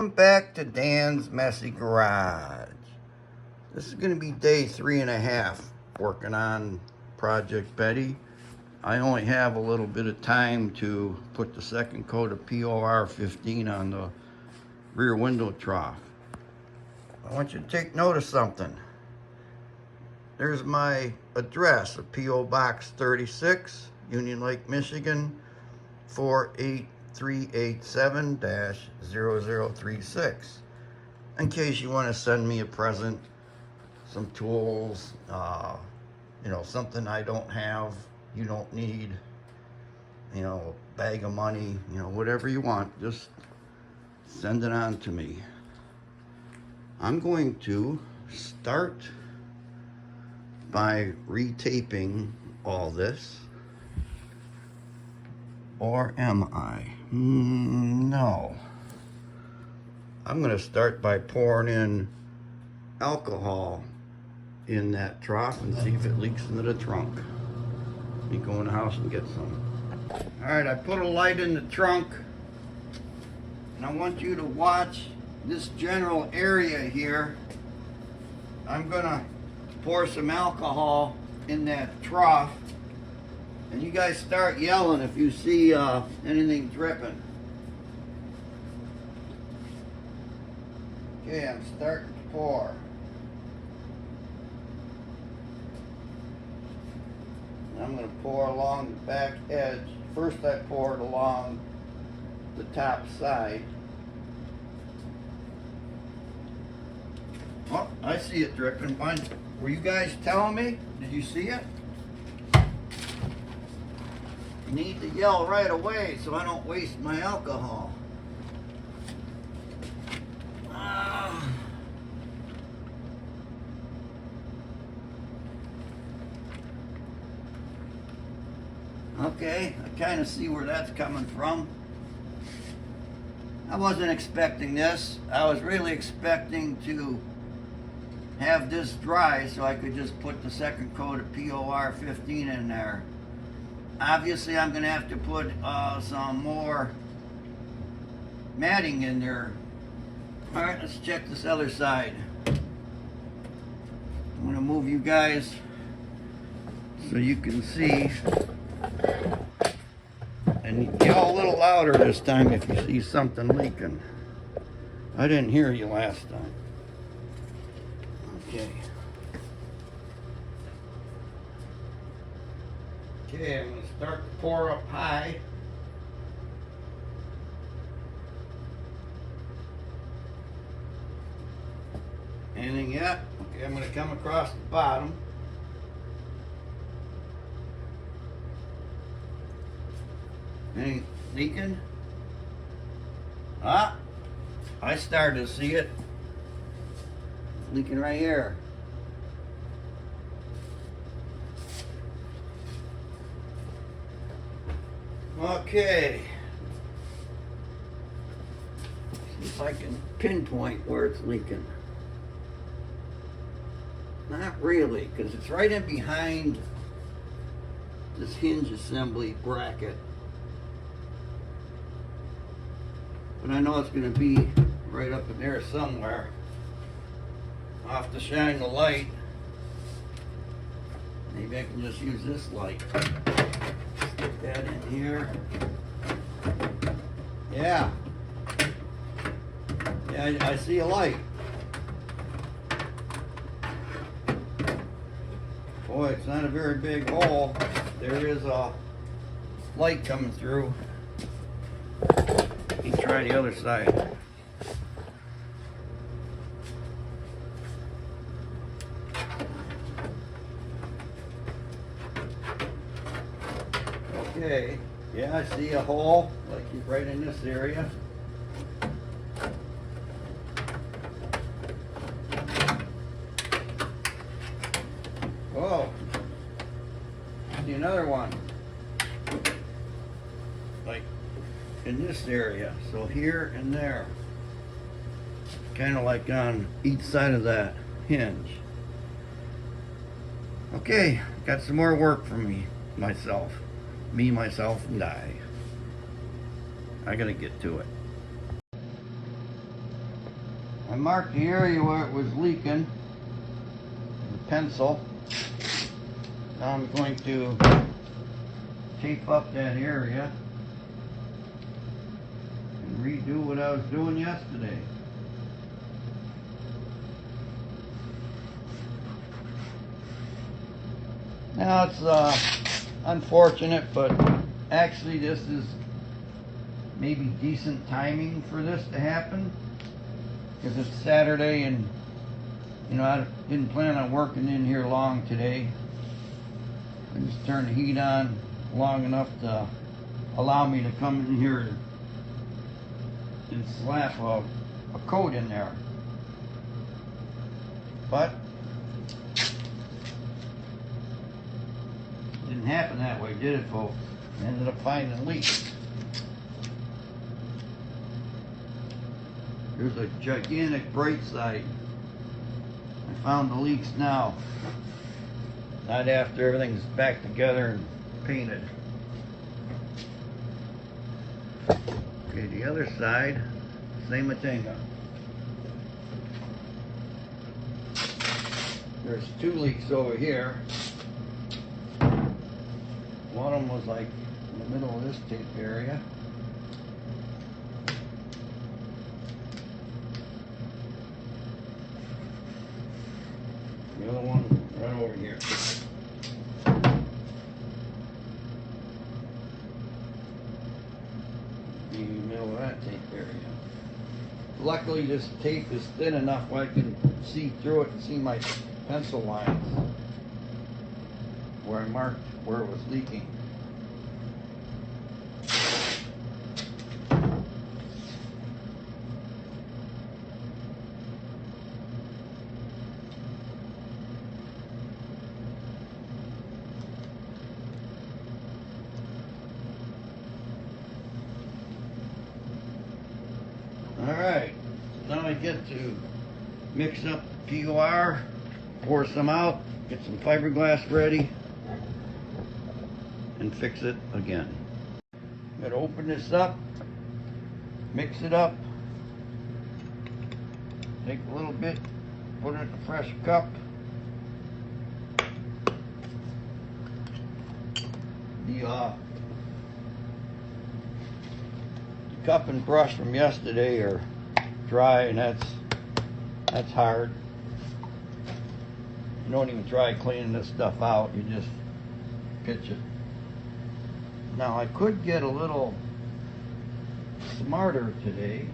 Welcome back to Dan's Messy Garage. This is going to be day 3.5 working on Project Betty. I only have a little bit of time to put the second coat of POR 15 on the rear window trough. I want you to take note of something. There's my address of P.O. Box 36, Union Lake, Michigan, 48387-0036. In case you want to send me a present, some tools, something I don't have, you don't need, a bag of money, whatever you want, just send it on to me. I'm going to start by retaping all this. Or am I? No. I'm going to start by pouring in alcohol in that trough and see if it leaks into the trunk. Let me go in the house and get some. Alright, I put a light in the trunk. And I want you to watch this general area here. I'm going to pour some alcohol in that trough. And you guys start yelling if you see anything dripping. Okay, I'm starting to pour. And I'm going to pour along the back edge. First I poured along the top side. Oh, I see it dripping. Were you guys telling me? Did you see it? You need to yell right away so I don't waste my alcohol. Okay, I kind of see where that's coming from. I wasn't expecting this. I was really expecting to have this dry so I could just put the second coat of POR 15 in there. Obviously I'm going to have to put some more matting in there. Alright, let's check this other side. I'm going to move you guys so you can see. And yell a little louder this time if you see something leaking. I didn't hear you last time. Okay. Okay, I'm going to start to pour up high. Anything yet? Okay, I'm going to come across the bottom. Any leaking? Ah, I started to see it. Leaking right here. Okay. See if I can pinpoint where it's leaking. Not really, because it's right in behind this hinge assembly bracket. But I know it's going to be right up in there somewhere. I'll have to shine the light. Maybe I can just use this light. Stick that in here. Yeah. Yeah, I see a light. Boy, it's not a very big hole. There is a light coming through. Let me try the other side. Okay, yeah, I see a hole, like right in this area. Whoa, I see another one. Like in this area, so here and there. Kind of like on each side of that hinge. Okay, got some more work for myself, myself, and I gotta get to it. I marked the area where it was leaking with a pencil. Now I'm going to tape up that area and redo what I was doing yesterday. Now it's unfortunate, but actually this is maybe decent timing for this to happen, because it's Saturday and you know I didn't plan on working in here long today. I just turned the heat on long enough to allow me to come in here and slap a coat in there. But it didn't happen that way, did it, folks? I ended up finding leaks. There's a gigantic bright side. I found the leaks now. Not after everything's back together and painted. Okay, the other side, same thing. There's two leaks over here. One of them was like in the middle of this tape area. The other one right over here. In the middle of that tape area. Luckily this tape is thin enough where I can see through it and see my pencil lines where I marked where it was leaking. Alright, now I get to mix up POR, pour some out, get some fiberglass ready, and fix it again. I'm going to open this up, mix it up, take a little bit, put it in a fresh cup. The cup and brush from yesterday are dry, and that's hard. You don't even try cleaning this stuff out, you just pitch it. Now I could get a little smarter today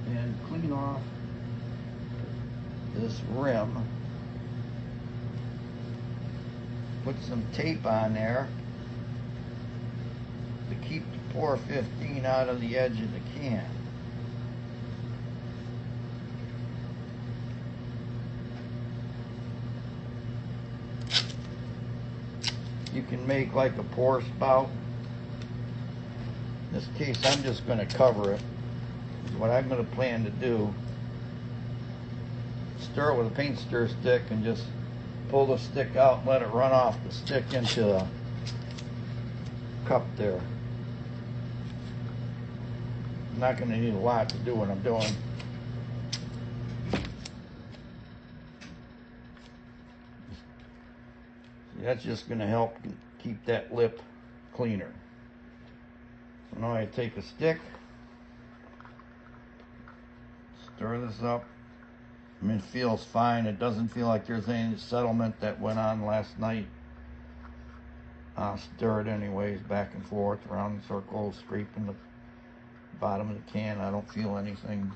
and clean off this rim, put some tape on there to keep the pour 15 out of the edge of the can. You can make like a pour spout. In this case, I'm just going to cover it. What I'm going to plan to do, stir it with a paint stir stick and just pull the stick out and let it run off the stick into the cup there. I'm not going to need a lot to do what I'm doing. See, that's just going to help keep that lip cleaner. So now I take a stick, stir this up. I mean, it feels fine. It doesn't feel like there's any settlement that went on last night. I'll stir it anyways, back and forth, around in circles, scraping the bottom of the can. I don't feel anything.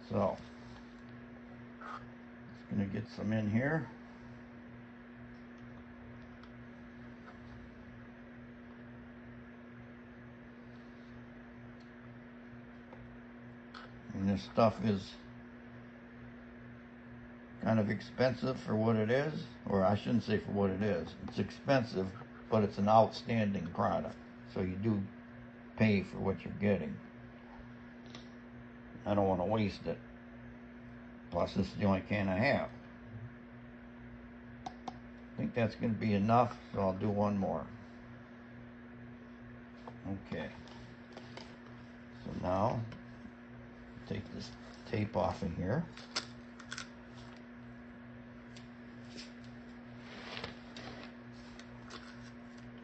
So, just gonna get some in here. And this stuff is kind of expensive for what it is, or I shouldn't say for what it is. It's expensive, but it's an outstanding product. So you do pay for what you're getting. I don't want to waste it. Plus, this is the only can I have. I think that's going to be enough, so I'll do one more. Okay. So now, take this tape off of here.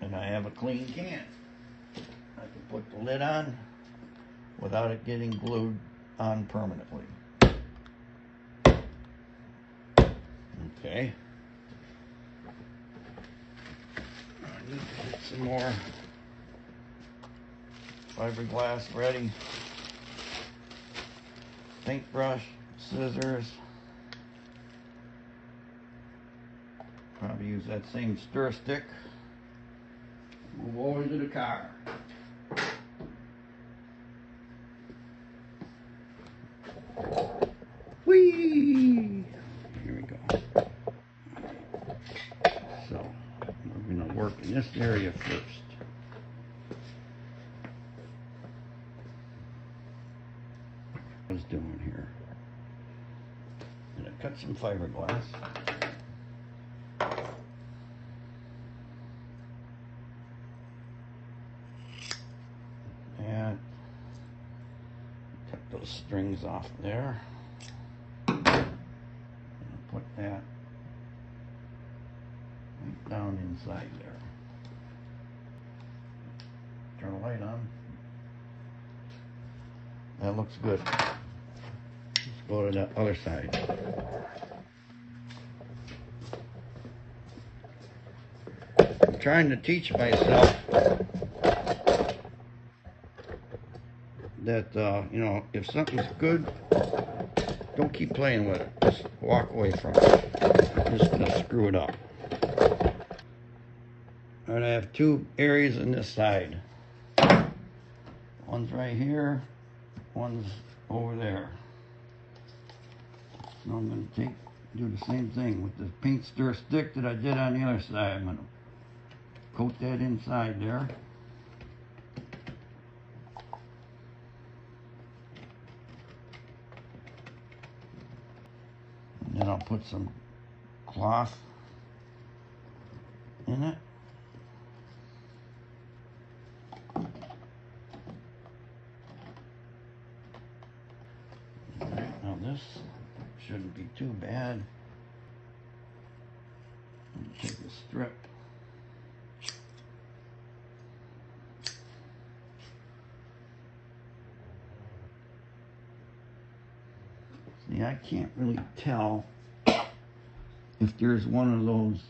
And I have a clean can. I can put the lid on without it getting glued on permanently. Okay. I need to get some more fiberglass ready. Paintbrush, scissors. Probably use that same stir stick. Move over to the car. Whee! Here we go. So, we're going to work in this area first. What I was doing here. I'm going to cut some fiberglass. And cut those strings off there. Put that right down inside there. Turn the light on. That looks good. Let's go to the other side. I'm trying to teach myself that, you know, if something's good, don't keep playing with it. Just walk away from it. I'm just going to screw it up. And I have two areas on this side. One's right here. One's over there. So I'm going to do the same thing with the paint stir stick that I did on the other side. I'm going to coat that inside there. And then I'll put some cloth in it. Alright, now this shouldn't be too bad. Take a strip. See, I can't really tell if there's one of those,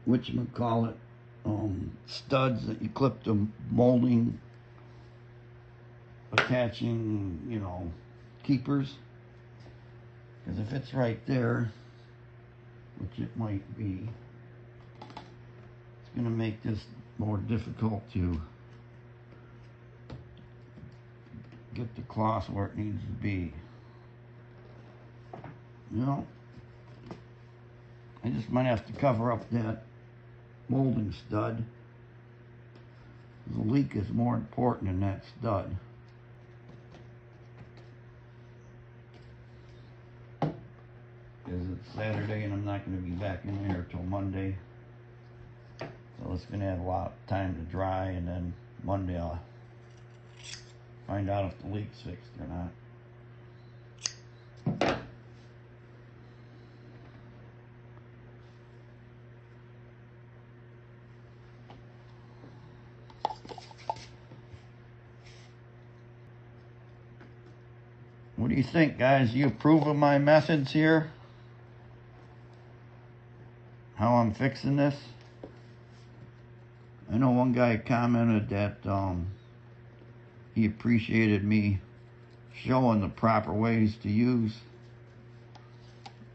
whatchamacallit, studs that you clip the molding, attaching, you know, keepers. Because if it's right there, which it might be, it's going to make this more difficult to get the cloth where it needs to be. You know, I just might have to cover up that molding stud. The leak is more important than that stud. Because it's Saturday and I'm not going to be back in there till Monday. So it's going to have a lot of time to dry, and then Monday I'll find out if the leak's fixed or not. What do you think, guys? You approve of my methods here? How I'm fixing this? I know one guy commented that he appreciated me showing the proper ways to use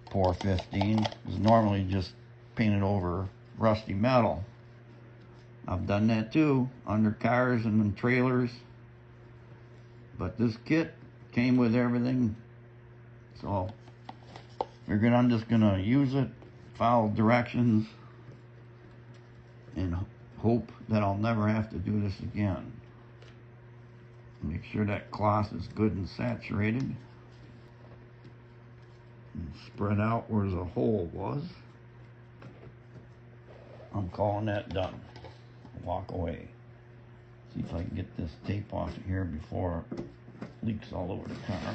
Pour 15. It's normally just painted over rusty metal. I've done that too, under cars and in trailers. But this kit came with everything, so figured I'm just gonna use it, follow directions, and hope that I'll never have to do this again. Make sure that cloth is good and saturated, and spread out where the hole was. I'm calling that done. Walk away. See if I can get this tape off of here before leaks all over the car.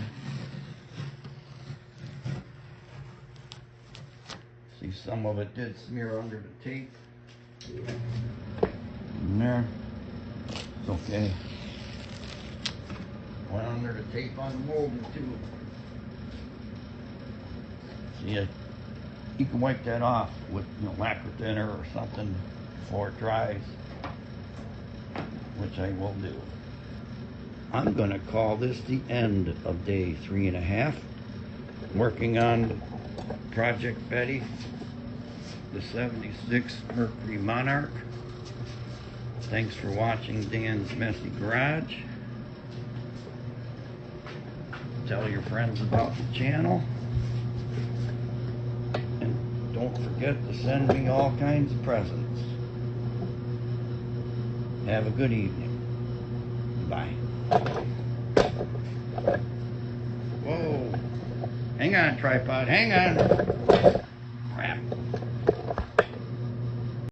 See, some of it did smear under the tape. In there. It's okay. Went under the tape on the molding too. See, you can wipe that off with lacquer thinner or something before it dries, which I will do. I'm gonna call this the end of day 3.5. Working on Project Betty, the 76 Mercury Monarch. Thanks for watching Dan's Messy Garage. Tell your friends about the channel. And don't forget to send me all kinds of presents. Have a good evening. Bye. Whoa. Hang on, tripod. Hang on.